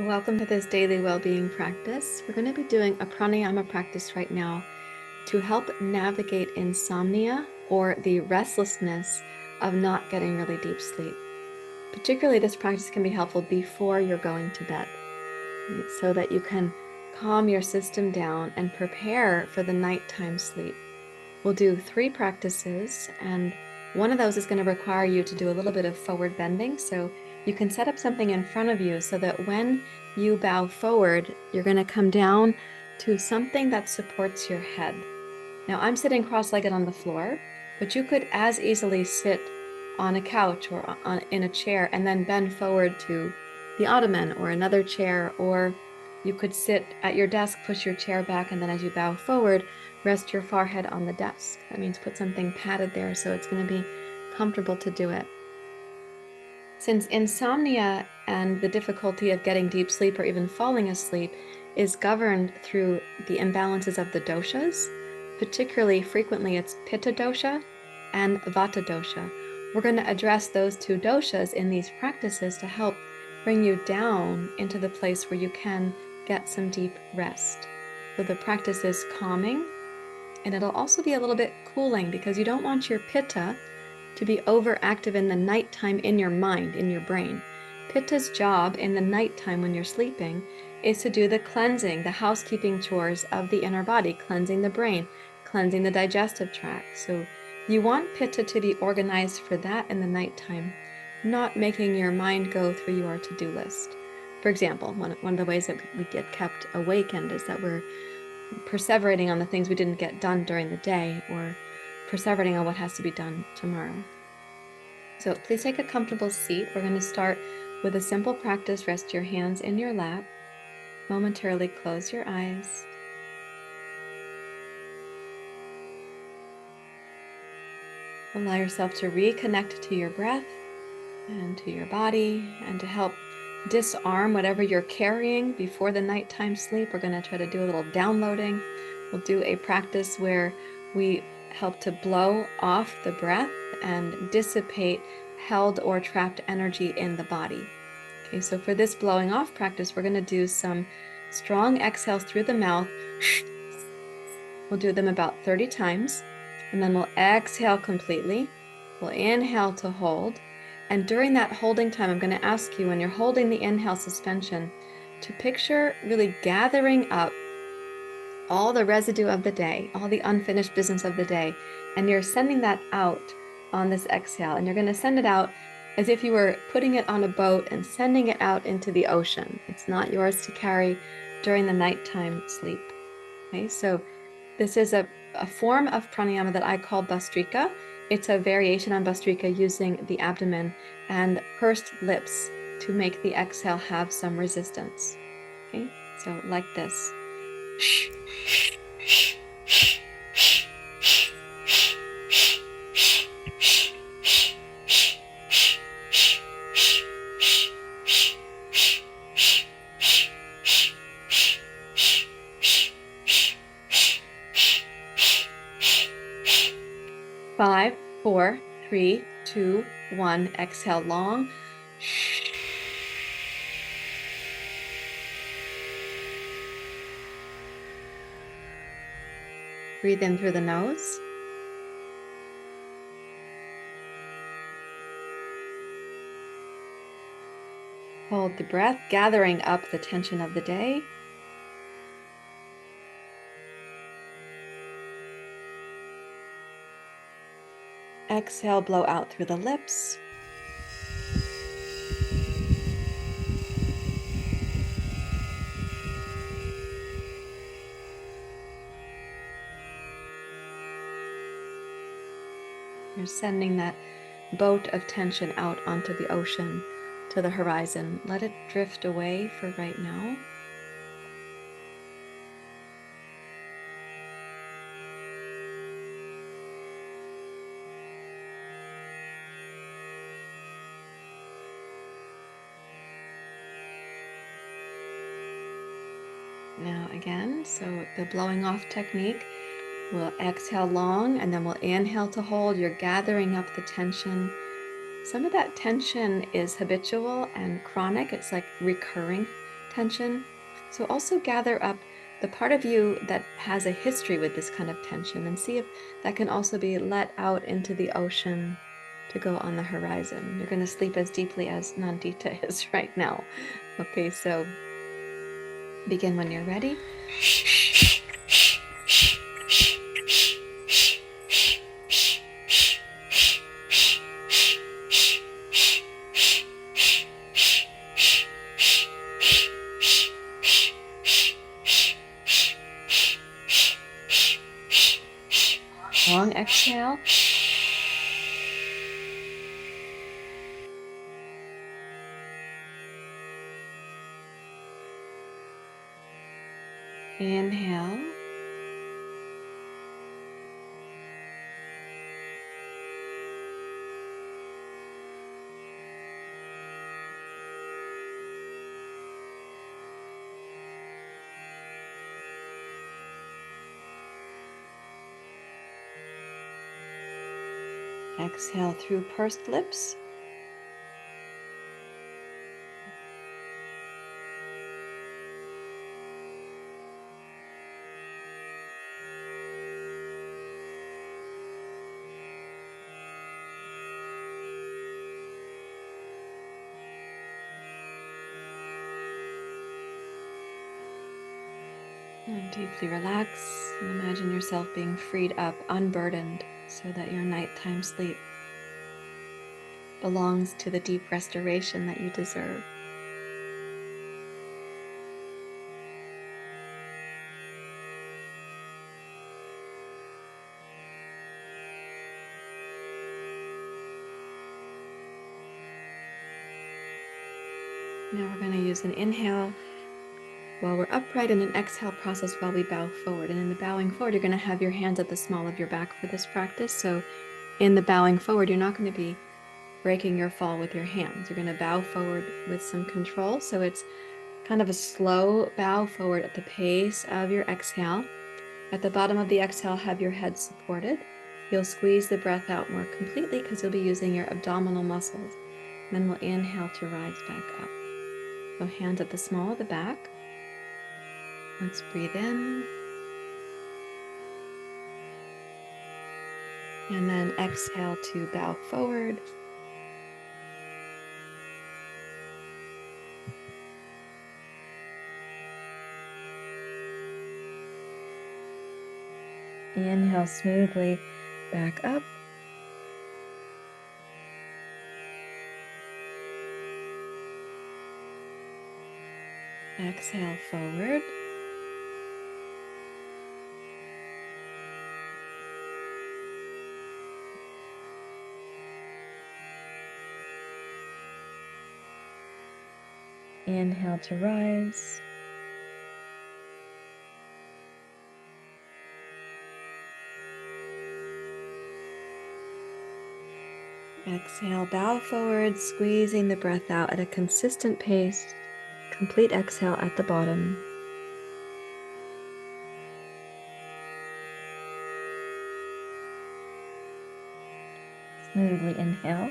Welcome to this daily well-being practice. We're going to be doing a pranayama practice right now to help navigate insomnia or the restlessness of not getting really deep sleep. Particularly, this practice can be helpful before you're going to bed, right? So that you can calm your system down and prepare for the nighttime sleep. We'll do 3 practices, and one of those is going to require you to do a little bit of forward bending. So you can set up something in front of you so that when you bow forward, you're going to come down to something that supports your head. Now, I'm sitting cross-legged on the floor, but you could as easily sit on a couch or in a chair and then bend forward to the ottoman or another chair, or you could sit at your desk, push your chair back, and then as you bow forward, rest your forehead on the desk. That means put something padded there so it's going to be comfortable to do it. Since insomnia and the difficulty of getting deep sleep or even falling asleep is governed through the imbalances of the doshas, particularly frequently it's pitta dosha and vata dosha. We're going to address those 2 doshas in these practices to help bring you down into the place where you can get some deep rest. So the practice is calming, and it'll also be a little bit cooling because you don't want your pitta to be overactive in the nighttime in your mind, in your brain. Pitta's job in the nighttime when you're sleeping is to do the cleansing, the housekeeping chores of the inner body, cleansing the brain, cleansing the digestive tract. So you want pitta to be organized for that in the nighttime, not making your mind go through your to-do list. For example, one of the ways that we get kept awakened is that we're perseverating on the things we didn't get done during the day, or perseverating on what has to be done tomorrow. So please take a comfortable seat. We're going to start with a simple practice. Rest your hands in your lap. Momentarily close your eyes. Allow yourself to reconnect to your breath and to your body, and to help disarm whatever you're carrying before the nighttime sleep. We're going to try to do a little downloading. We'll do a practice where we help to blow off the breath and dissipate held or trapped energy in the body. Okay, so for this blowing off practice, we're going to do some strong exhales through the mouth. We'll do them about 30 times, and then we'll exhale completely. We'll inhale to hold. And during that holding time, I'm going to ask you, when you're holding the inhale suspension, to picture really gathering up all the residue of the day, all the unfinished business of the day, and you're sending that out on this exhale. And you're going to send it out as if you were putting it on a boat and sending it out into the ocean. It's not yours to carry during the nighttime sleep. Okay, so this is a form of pranayama that I call Bhastrika. It's a variation on Bhastrika using the abdomen and pursed lips to make the exhale have some resistance. Okay, so like this. 5, 4, 3, 2, 1. Exhale long. Breathe in through the nose. Hold the breath, gathering up the tension of the day. Exhale, blow out through the lips. You're sending that boat of tension out onto the ocean, to the horizon. Let it drift away for right now. Now again, so the blowing off technique, we'll exhale long and then we'll inhale to hold. You're gathering up the tension. Some of that tension is habitual and chronic. It's like recurring tension. So also gather up the part of you that has a history with this kind of tension and see if that can also be let out into the ocean to go on the horizon. You're going to sleep as deeply as Nandita is right now. Okay, so begin when you're ready. Long exhale. Inhale. Exhale through pursed lips. And deeply relax and imagine yourself being freed up, unburdened, so that your nighttime sleep belongs to the deep restoration that you deserve. Now we're going to use an inhale while we're upright and an exhale process while we bow forward. And in the bowing forward, you're going to have your hands at the small of your back for this practice. So in the bowing forward, you're not going to be breaking your fall with your hands. You're going to bow forward with some control. So it's kind of a slow bow forward at the pace of your exhale. At the bottom of the exhale, have your head supported. You'll squeeze the breath out more completely because you'll be using your abdominal muscles. Then we'll inhale to rise back up. So hands at the small of the back. Let's breathe in. And then exhale to bow forward. Inhale smoothly back up. Exhale forward. Inhale to rise. Exhale, bow forward, squeezing the breath out at a consistent pace. Complete exhale at the bottom. Smoothly inhale.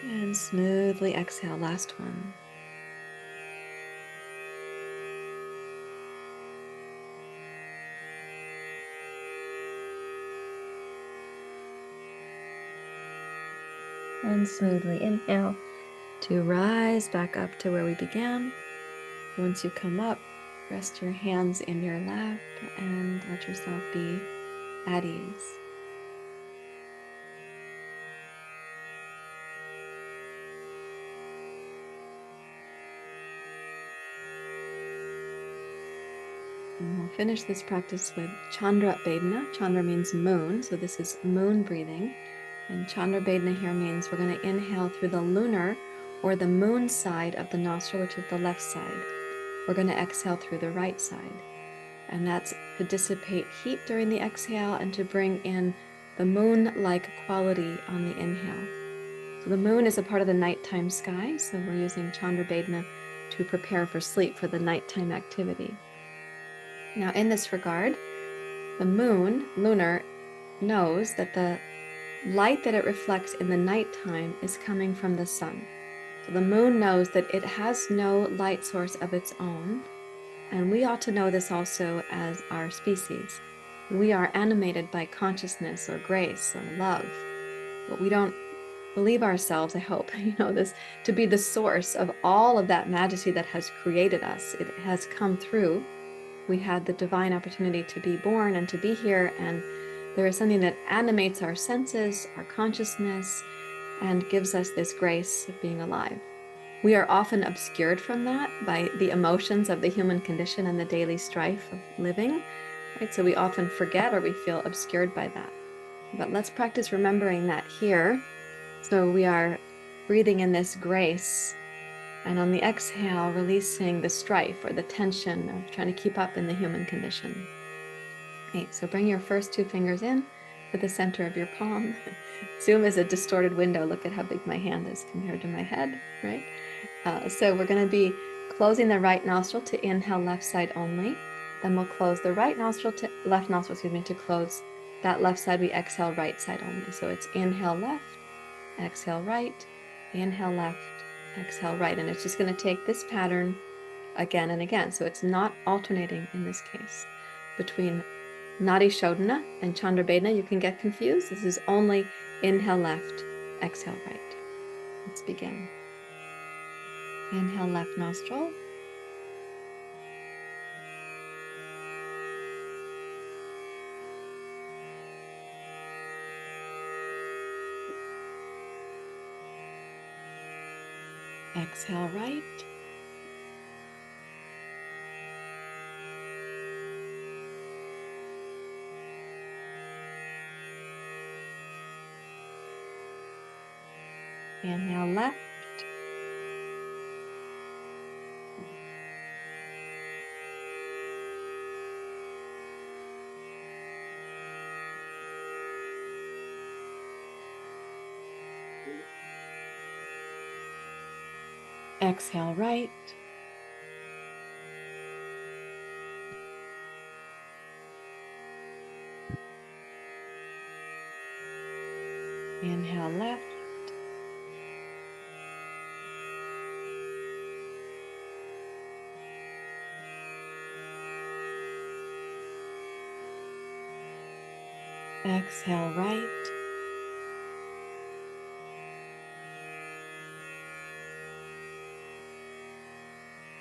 And smoothly exhale, last one. And smoothly inhale to rise back up to where we began. Once you come up, rest your hands in your lap and let yourself be at ease. And we'll finish this practice with Chandra Bedhana. Chandra means moon, so this is moon breathing. And Chandra Bedhana here means we're going to inhale through the lunar or the moon side of the nostril, which is the left side. We're going to exhale through the right side. And that's to dissipate heat during the exhale and to bring in the moon-like quality on the inhale. So the moon is a part of the nighttime sky, so we're using Chandra Bedhana to prepare for sleep for the nighttime activity. Now in this regard, the moon, lunar, knows that the light that it reflects in the nighttime is coming from the sun. So the moon knows that it has no light source of its own. And we ought to know this also as our species. We are animated by consciousness or grace or love, but we don't believe ourselves, I hope, this to be the source of all of that majesty that has created us. It has come through. We had the divine opportunity to be born and to be here, and there is something that animates our senses, our consciousness, and gives us this grace of being alive. We are often obscured from that by the emotions of the human condition and the daily strife of living, right? So we often forget or we feel obscured by that. But let's practice remembering that here. So we are breathing in this grace, and on the exhale, releasing the strife or the tension of trying to keep up in the human condition. Okay, so bring your first 2 fingers in to the center of your palm. Zoom is a distorted window. Look at how big my hand is compared to my head, right? So we're going to be closing the right nostril to inhale left side only. Then we'll close the left nostril, to close that left side. We exhale right side only. So it's inhale left, exhale right, inhale left, exhale right. And it's just going to take this pattern again and again. So it's not alternating in this case between Nadi Shodhana and Chandra Bedhana. You can get confused. This is only inhale left, exhale right. Let's begin. Inhale left nostril. Exhale right. Inhale left. Exhale right. Inhale left. Exhale right.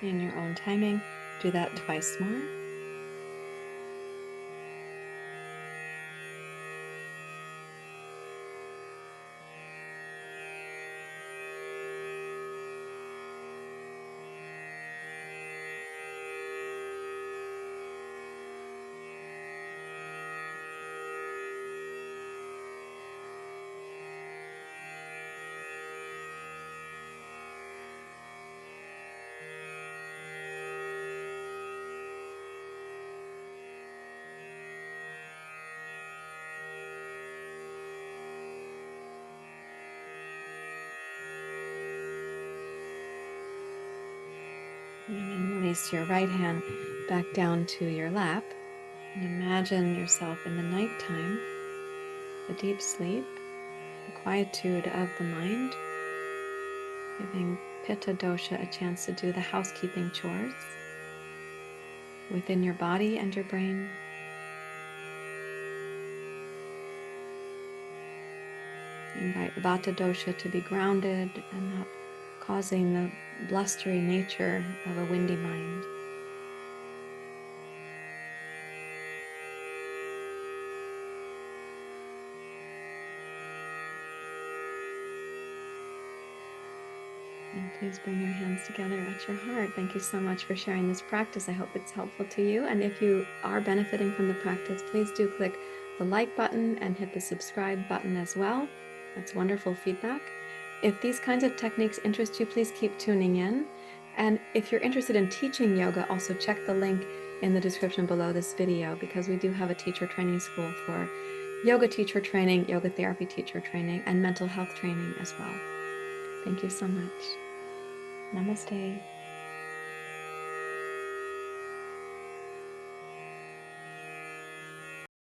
In your own timing, do that twice more. And then release your right hand back down to your lap. And imagine yourself in the nighttime, the deep sleep, the quietude of the mind, giving pitta dosha a chance to do the housekeeping chores within your body and your brain. Invite vata dosha to be grounded and not causing the blustery nature of a windy mind. And please bring your hands together at your heart. Thank you so much for sharing this practice. I hope it's helpful to you. And if you are benefiting from the practice, please do click the like button and hit the subscribe button as well. That's wonderful feedback. If these kinds of techniques interest you, please keep tuning in. And if you're interested in teaching yoga, also check the link in the description below this video, because we do have a teacher training school for yoga teacher training, yoga therapy teacher training, and mental health training as well. Thank you so much. Namaste.